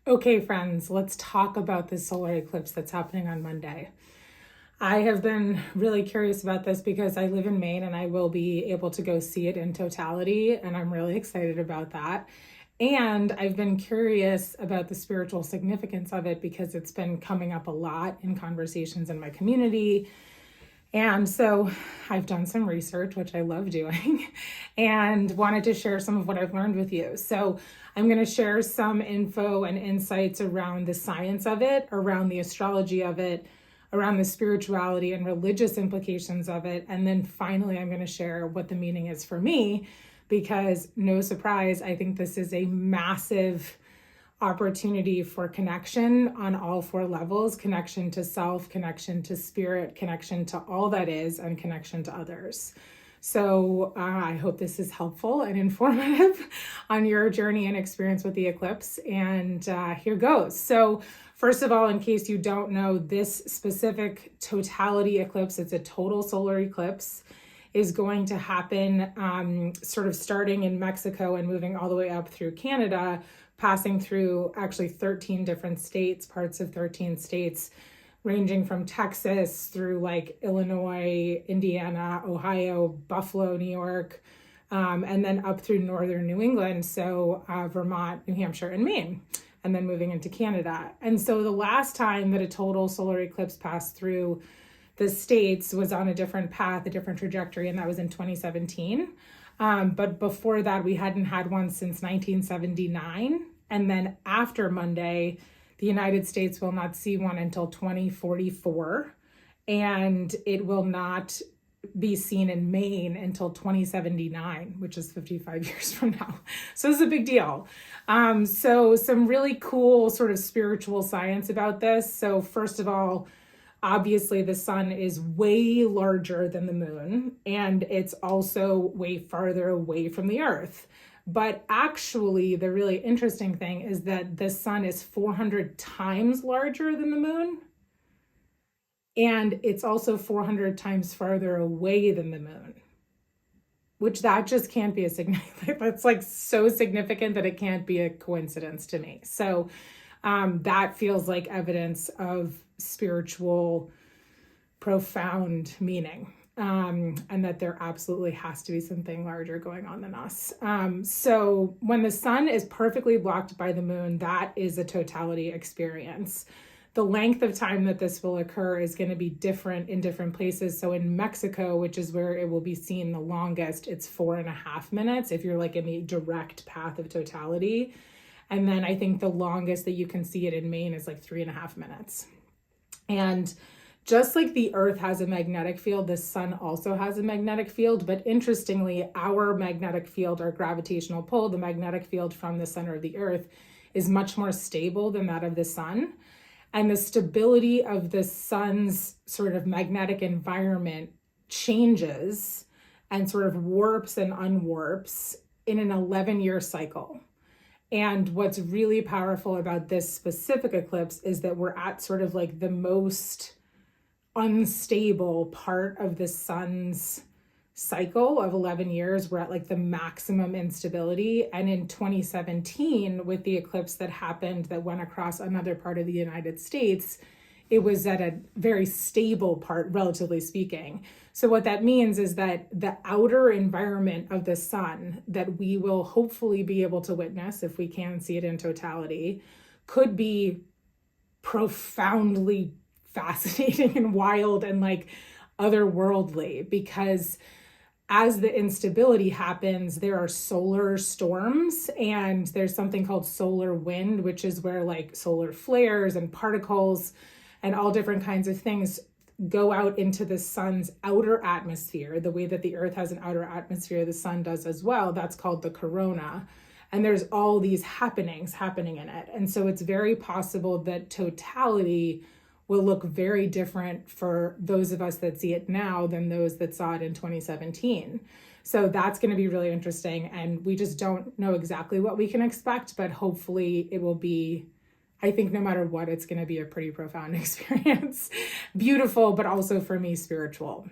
Okay, friends, let's talk about this solar eclipse that's happening on Monday. I have been really curious about this because I live in Maine and I will be able to go see it in totality, and I'm really excited about that. And I've been curious about the spiritual significance of it because it's been coming up a lot in conversations in my community. And so I've done some research, which I love doing, and wanted to share some of what I've learned with you. So I'm going to share some info and insights around the science of it, around the astrology of it, around the spirituality and religious implications of it. And then finally, I'm going to share what the meaning is for me, because no surprise, I think this is a massive opportunity for connection on all four levels: connection to self, connection to spirit, connection to all that is, and connection to others. So I hope this is helpful and informative on your journey and experience with the eclipse. And here goes. So first of all, in case you don't know, this specific totality eclipse, it's a total solar eclipse, is going to happen sort of starting in Mexico and moving all the way up through Canada, passing through actually 13 different states, parts of 13 states, ranging from Texas through like Illinois, Indiana, Ohio, Buffalo, New York, and then up through northern New England, so Vermont, New Hampshire, and Maine, and then moving into Canada. And so the last time that a total solar eclipse passed through the states was on a different path, a different trajectory, and that was in 2017. But before that, we hadn't had one since 1979. And then after Monday, the United States will not see one until 2044. And it will not be seen in Maine until 2079, which is 55 years from now. So it's a big deal. So some really cool sort of spiritual science about this. So first of all, obviously, the sun is way larger than the moon, and it's also way farther away from the earth. But actually, the really interesting thing is that the sun is 400 times larger than the moon, and it's also 400 times farther away than the moon, which that just can't be a significant. That's like so significant that it can't be a coincidence to me. So that feels like evidence of spiritual, profound meaning, and that there absolutely has to be something larger going on than us. So when the sun is perfectly blocked by the moon, that is a totality experience. The length of time that this will occur is going to be different in different places. So in Mexico, which is where it will be seen the longest, it's 4.5 minutes if you're like in the direct path of totality. And then I think the longest that you can see it in Maine is like 3.5 minutes. And just like the earth has a magnetic field, the sun also has a magnetic field. But interestingly, our magnetic field, our gravitational pull, the magnetic field from the center of the earth, is much more stable than that of the sun. And the stability of the sun's sort of magnetic environment changes and sort of warps and unwarps in an 11-year cycle. And what's really powerful about this specific eclipse is that we're at sort of like the most unstable part of the sun's cycle of 11 years. We're at like the maximum instability. And in 2017, with the eclipse that happened that went across another part of the United States, it was at a very stable part, relatively speaking. So what that means is that the outer environment of the sun that we will hopefully be able to witness, if we can see it in totality, could be profoundly fascinating and wild and like otherworldly, because as the instability happens, there are solar storms, and there's something called solar wind, which is where like solar flares and particles and all different kinds of things go out into the sun's outer atmosphere. The way that the earth has an outer atmosphere, the sun does as well. That's called the corona. And there's all these happenings happening in it. And so it's very possible that totality will look very different for those of us that see it now than those that saw it in 2017. So that's going to be really interesting. And we just don't know exactly what we can expect, but hopefully it will be, I think no matter what, it's going to be a pretty profound experience. Beautiful, but also for me, spiritual.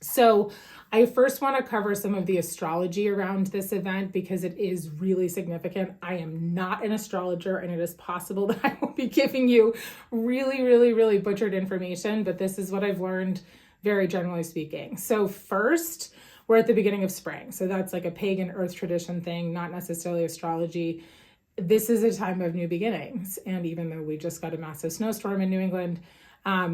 So I first want to cover some of the astrology around this event because it is really significant. I am not an astrologer, and it is possible that I will be giving you really, really, really butchered information, but this is what I've learned very generally speaking. So first, we're at the beginning of spring. So that's like a pagan earth tradition thing, not necessarily astrology. This is a time of new beginnings. And even though we just got a massive snowstorm in New England,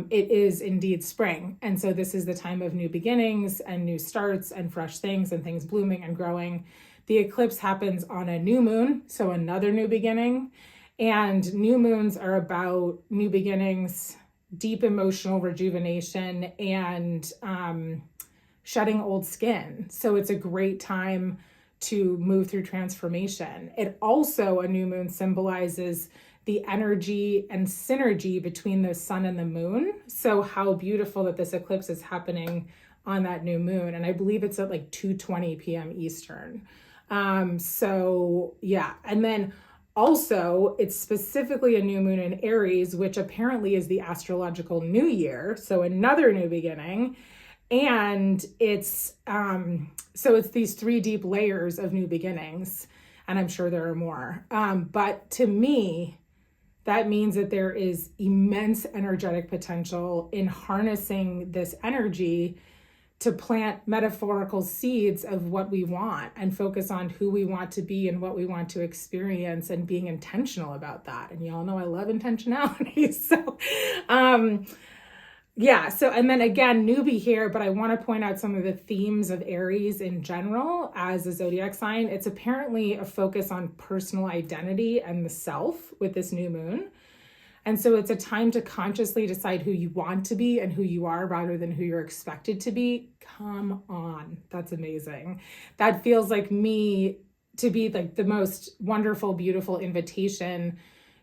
it is indeed spring. And so this is the time of new beginnings and new starts and fresh things and things blooming and growing. The eclipse happens on a new moon, so another new beginning. And new moons are about new beginnings, deep emotional rejuvenation, and shedding old skin. So it's a great time to move through transformation. It also, a new moon symbolizes the energy and synergy between the sun and the moon. So how beautiful that this eclipse is happening on that new moon. And I believe it's at like 2:20 p.m. Eastern. So yeah. And then also it's specifically a new moon in Aries, which apparently is the astrological new year. So another new beginning. And it's so it's these three deep layers of new beginnings, and I'm sure there are more. But to me, that means that there is immense energetic potential in harnessing this energy to plant metaphorical seeds of what we want and focus on who we want to be and what we want to experience and being intentional about that. And y'all know I love intentionality. So yeah, so and then again, newbie here, but I want to point out some of the themes of Aries in general as a zodiac sign. It's apparently a focus on personal identity and the self with this new moon. And so it's a time to consciously decide who you want to be and who you are rather than who you're expected to be. Come on, that's amazing. That feels like me to be like the most wonderful, beautiful invitation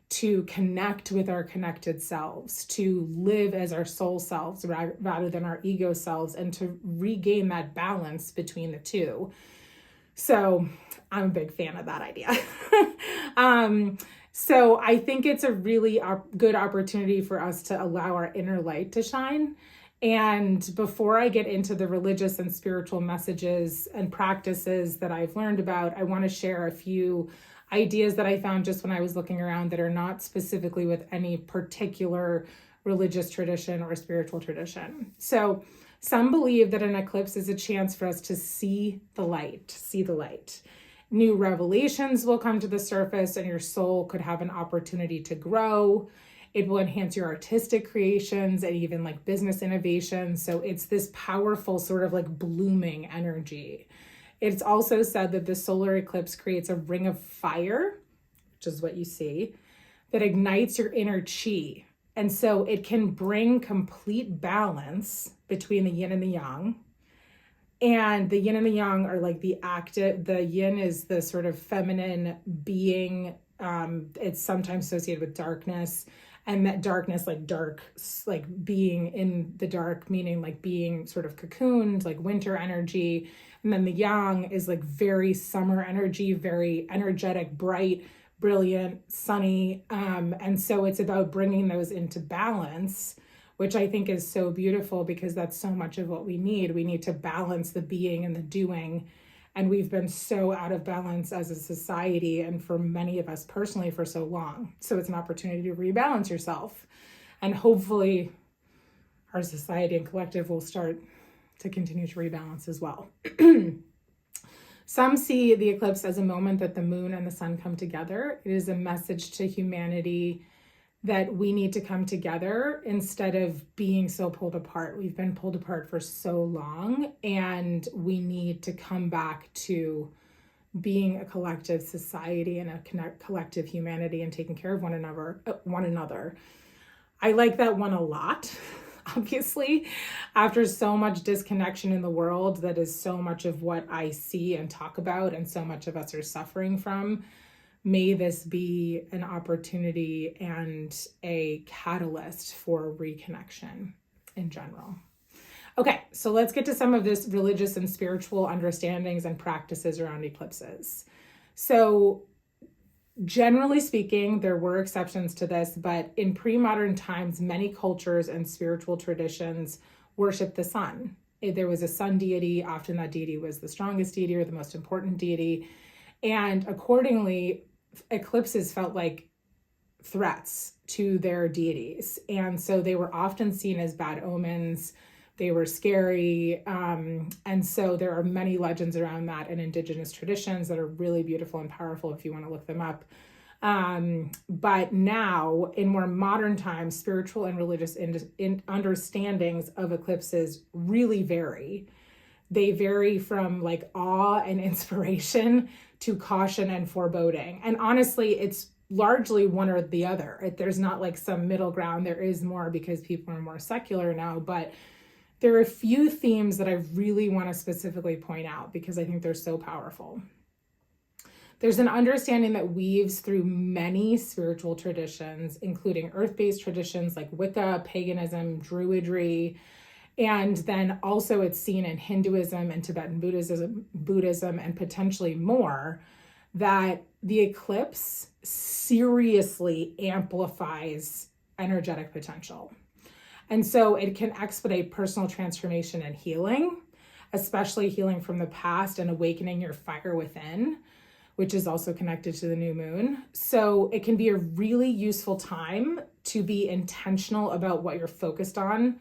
to connect with our connected selves, to live as our soul selves rather than our ego selves, and to regain that balance between the two. So I'm a big fan of that idea. So I think it's a really good opportunity for us to allow our inner light to shine. And before I get into the religious and spiritual messages and practices that I've learned about, I want to share a few ideas that I found just when I was looking around that are not specifically with any particular religious tradition or spiritual tradition. So some believe that an eclipse is a chance for us to see the light. New revelations will come to the surface and your soul could have an opportunity to grow. It will enhance your artistic creations and even like business innovation. So it's this powerful sort of like blooming energy. It's also said that the solar eclipse creates a ring of fire, which is what you see, that ignites your inner chi. And so it can bring complete balance between the yin and the yang. And the yin and the yang are like the active, the yin is the sort of feminine being. It's sometimes associated with darkness, and that darkness, like dark, like being in the dark, meaning like being sort of cocooned, like winter energy. And then the yang is like very summer energy, very energetic, bright, brilliant, sunny. And so it's about bringing those into balance, which I think is so beautiful because that's so much of what we need. We need to balance the being and the doing. And we've been so out of balance as a society and for many of us personally for so long. So it's an opportunity to rebalance yourself. And hopefully our society and collective will start to continue to rebalance as well. Some see the eclipse as a moment that the moon and the sun come together. It is a message to humanity that we need to come together instead of being so pulled apart. We've been pulled apart for so long, and we need to come back to being a collective society and a collective humanity and taking care of one another. I like that one a lot. Obviously, after so much disconnection in the world, that is so much of what I see and talk about, and so much of us are suffering from. May this be an opportunity and a catalyst for reconnection in general. Okay, so let's get to some of this religious and spiritual understandings and practices around eclipses. So generally speaking, there were exceptions to this, but in pre-modern times, many cultures and spiritual traditions worship the sun. There was a sun deity. Often that deity was the strongest deity or the most important deity. And accordingly, eclipses felt like threats to their deities. And so they were often seen as bad omens. They were scary. And so there are many legends around that in indigenous traditions that are really beautiful and powerful if you want to look them up. But now, in more modern times, spiritual and religious understandings of eclipses really vary. They vary from like awe and inspiration to caution and foreboding. And honestly, it's largely one or the other. There's not like some middle ground. There is more because people are more secular now, but there are a few themes that I really want to specifically point out because I think they're so powerful. There's an understanding that weaves through many spiritual traditions, including earth-based traditions like Wicca, paganism, Druidry, and then also it's seen in Hinduism and Tibetan Buddhism, and potentially more, that the eclipse seriously amplifies energetic potential. And so it can expedite personal transformation and healing, especially healing from the past and awakening your fire within, which is also connected to the new moon. So it can be a really useful time to be intentional about what you're focused on,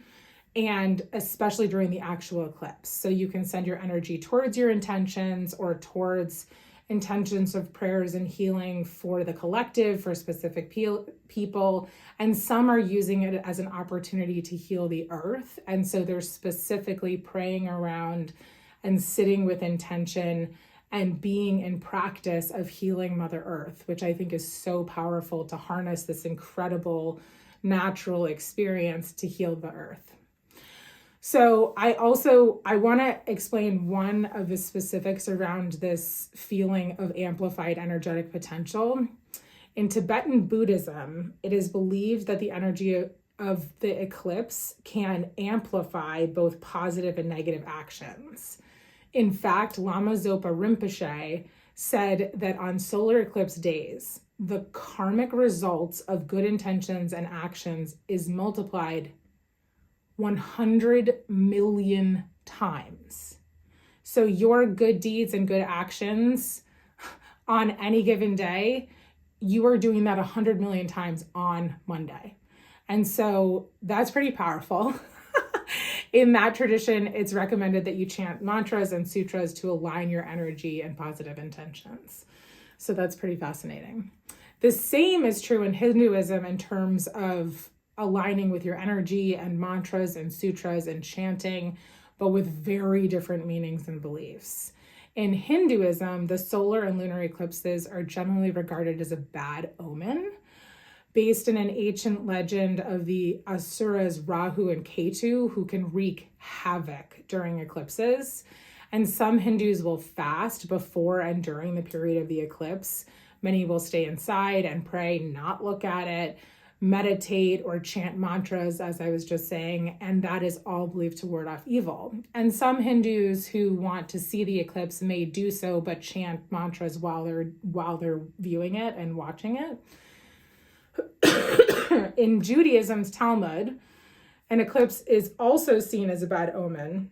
and especially during the actual eclipse. So you can send your energy towards your intentions or towards intentions of prayers and healing for the collective, for specific people. And some are using it as an opportunity to heal the earth. And so they're specifically praying around and sitting with intention and being in practice of healing Mother Earth, which I think is so powerful to harness this incredible natural experience to heal the earth. So I want to explain one of the specifics around this feeling of amplified energetic potential. In Tibetan Buddhism, it is believed that the energy of the eclipse can amplify both positive and negative actions. In fact, Lama Zopa Rinpoche said that on solar eclipse days, the karmic results of good intentions and actions is multiplied 100 million times. So your good deeds and good actions on any given day, you are doing that 100 million times on Monday. And so that's pretty powerful. In that tradition, it's recommended that you chant mantras and sutras to align your energy and positive intentions. So that's pretty fascinating. The same is true in Hinduism in terms of aligning with your energy and mantras and sutras and chanting, but with very different meanings and beliefs. In Hinduism, the solar and lunar eclipses are generally regarded as a bad omen, based in an ancient legend of the Asuras Rahu and Ketu, who can wreak havoc during eclipses. And some Hindus will fast before and during the period of the eclipse. Many will stay inside and pray, not look at it, meditate or chant mantras, as I was just saying, and that is all believed to ward off evil. And some Hindus who want to see the eclipse may do so, but chant mantras while they're viewing it and watching it. In Judaism's Talmud, an eclipse is also seen as a bad omen,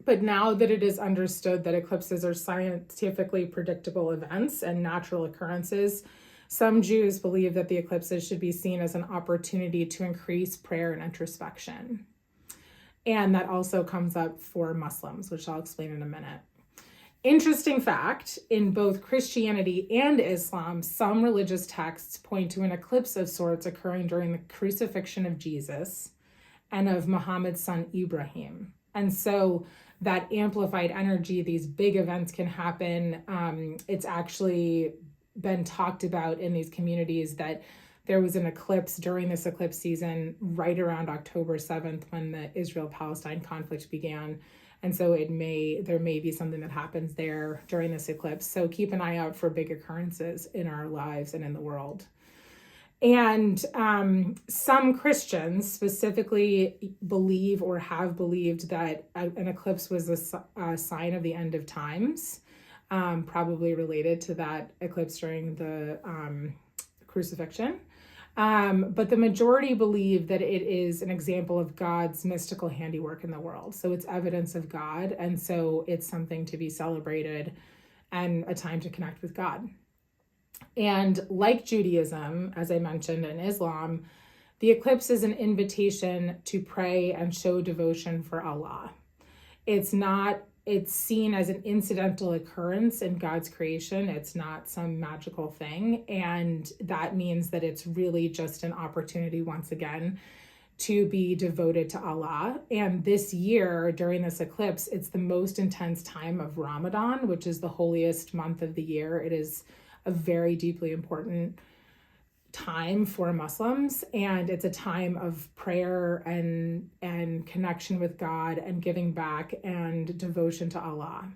but now that it is understood that eclipses are scientifically predictable events and natural occurrences, some Jews believe that the eclipses should be seen as an opportunity to increase prayer and introspection. And that also comes up for Muslims, which I'll explain in a minute. Interesting fact, in both Christianity and Islam, some religious texts point to an eclipse of sorts occurring during the crucifixion of Jesus and of Muhammad's son Ibrahim. And so that amplified energy, these big events can happen. It's actually been talked about in these communities that there was an eclipse during this eclipse season right around October 7th when the Israel-Palestine conflict began. And so there may be something that happens there during this eclipse. So keep an eye out for big occurrences in our lives and in the world. And some Christians specifically believe or have believed that an eclipse was a sign of the end of times, probably related to that eclipse during the crucifixion. But the majority believe that it is an example of God's mystical handiwork in the world. So it's evidence of God. And so it's something to be celebrated and a time to connect with God. And like Judaism, as I mentioned, and Islam, the eclipse is an invitation to pray and show devotion for Allah. It's seen as an incidental occurrence in God's creation. It's not some magical thing. And that means that it's really just an opportunity, once again, to be devoted to Allah. And this year, during this eclipse, it's the most intense time of Ramadan, which is the holiest month of the year. It is a very deeply important time for Muslims, and it's a time of prayer and connection with God and giving back and devotion to Allah.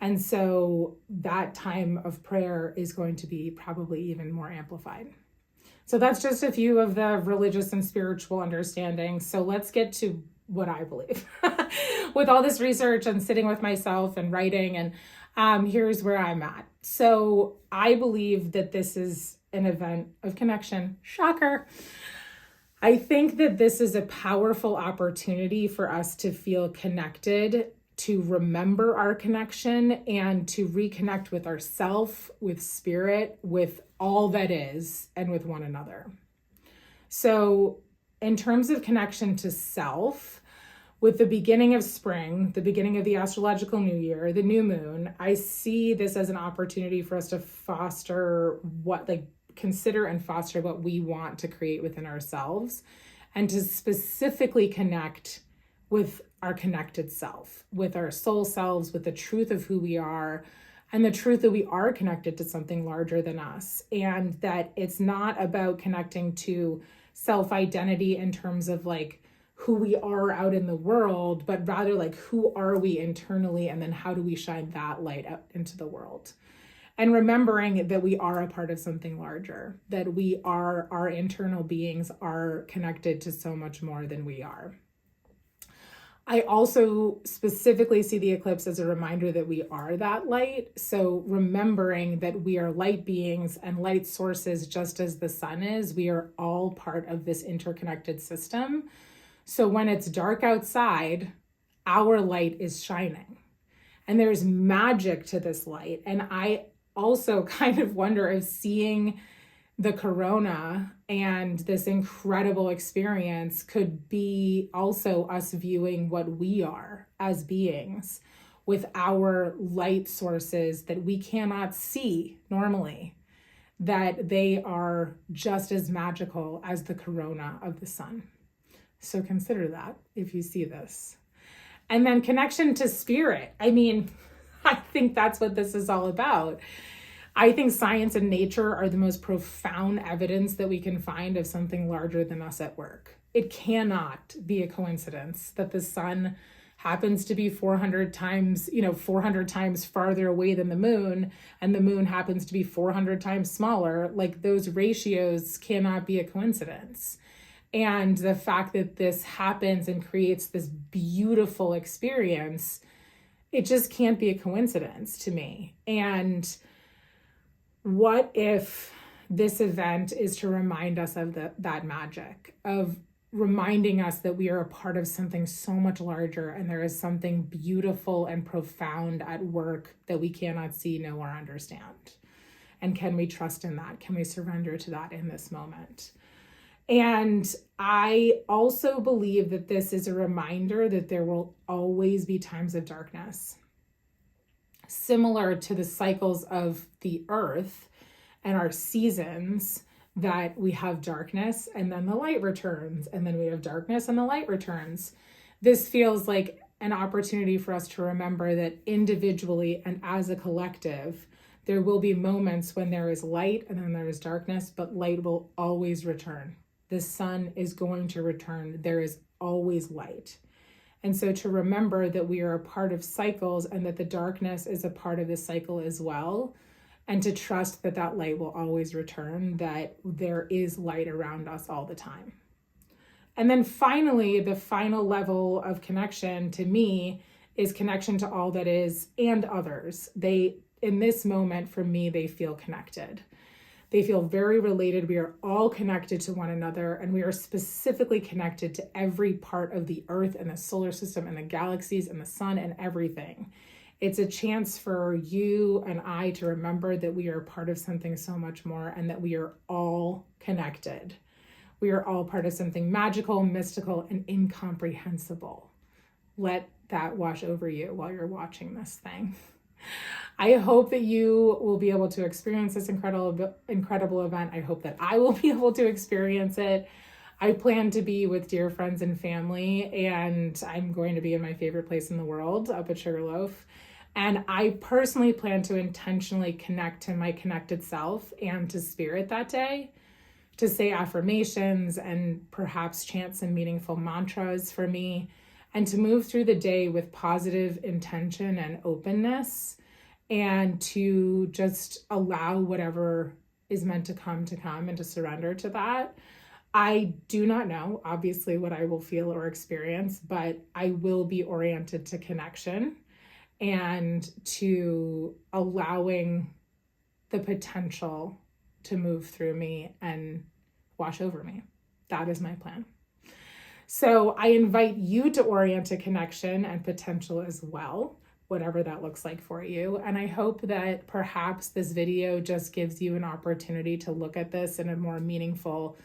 And so that time of prayer is going to be probably even more amplified. So that's just a few of the religious and spiritual understandings. So let's get to what I believe. With all this research and sitting with myself and writing, and here's where I'm at. So I believe that this is an event of connection. Shocker. I think that this is a powerful opportunity for us to feel connected, to remember our connection, and to reconnect with ourself, with spirit, with all that is, and with one another. So in terms of connection to self, with the beginning of spring, the beginning of the astrological new year, the new moon, I see this as an opportunity for us to consider and foster what we want to create within ourselves, and to specifically connect with our connected self, with our soul selves, with the truth of who we are, and the truth that we are connected to something larger than us. And that it's not about connecting to self-identity in terms of like who we are out in the world, but rather like who are we internally, and then how do we shine that light out into the world. And remembering that we are a part of something larger, that our internal beings are connected to so much more than we are. I also specifically see the eclipse as a reminder that we are that light. So remembering that we are light beings and light sources, just as the sun is, we are all part of this interconnected system. So when it's dark outside, our light is shining. And there's magic to this light. And I also kind of wonder if seeing the corona and this incredible experience could be also us viewing what we are as beings with our light sources that we cannot see normally, that they are just as magical as the corona of the sun. So consider that if you see this. And then connection to spirit. I mean, I think that's what this is all about. I think science and nature are the most profound evidence that we can find of something larger than us at work. It cannot be a coincidence that the sun happens to be 400 times farther away than the moon, and the moon happens to be 400 times smaller. Like, those ratios cannot be a coincidence. And the fact that this happens and creates this beautiful experience, it just can't be a coincidence to me. And what if this event is to remind us of that magic, of reminding us that we are a part of something so much larger, and there is something beautiful and profound at work that we cannot see, know, or understand. And can we trust in that? Can we surrender to that in this moment? And I also believe that this is a reminder that there will always be times of darkness. Similar to the cycles of the earth and our seasons, that we have darkness and then the light returns, and then we have darkness and the light returns. This feels like an opportunity for us to remember that individually and as a collective, there will be moments when there is light and then there is darkness, but light will always return. The sun is going to return. There is always light. And so to remember that we are a part of cycles and that the darkness is a part of the cycle as well, and to trust that that light will always return, that there is light around us all the time. And then finally, the final level of connection to me is connection to all that is and others. In this moment, for me, they feel connected. They feel very related. We are all connected to one another, and we are specifically connected to every part of the earth and the solar system and the galaxies and the sun and everything. It's a chance for you and I to remember that we are part of something so much more and that we are all connected. We are all part of something magical, mystical, and incomprehensible. Let that wash over you while you're watching this thing. I hope that you will be able to experience this incredible event. I hope that I will be able to experience it. I plan to be with dear friends and family, and I'm going to be in my favorite place in the world, up at Sugarloaf. And I personally plan to intentionally connect to my connected self and to spirit that day, to say affirmations and perhaps chant some meaningful mantras for me, and to move through the day with positive intention and openness, and to just allow whatever is meant to come and to surrender to that. I do not know, obviously, what I will feel or experience, but I will be oriented to connection and to allowing the potential to move through me and wash over me. That is my plan. So I invite you to orient to connection and potential as well, whatever that looks like for you. And I hope that perhaps this video just gives you an opportunity to look at this in a more meaningful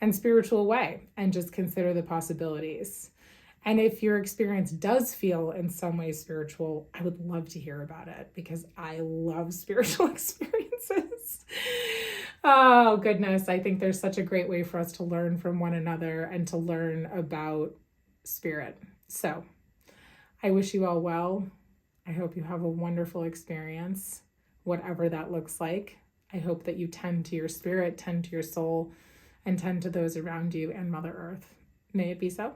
and spiritual way and just consider the possibilities. And if your experience does feel in some way spiritual, I would love to hear about it because I love spiritual experiences. Oh, goodness. I think there's such a great way for us to learn from one another and to learn about spirit. So I wish you all well. I hope you have a wonderful experience, whatever that looks like. I hope that you tend to your spirit, tend to your soul, and tend to those around you and Mother Earth. May it be so.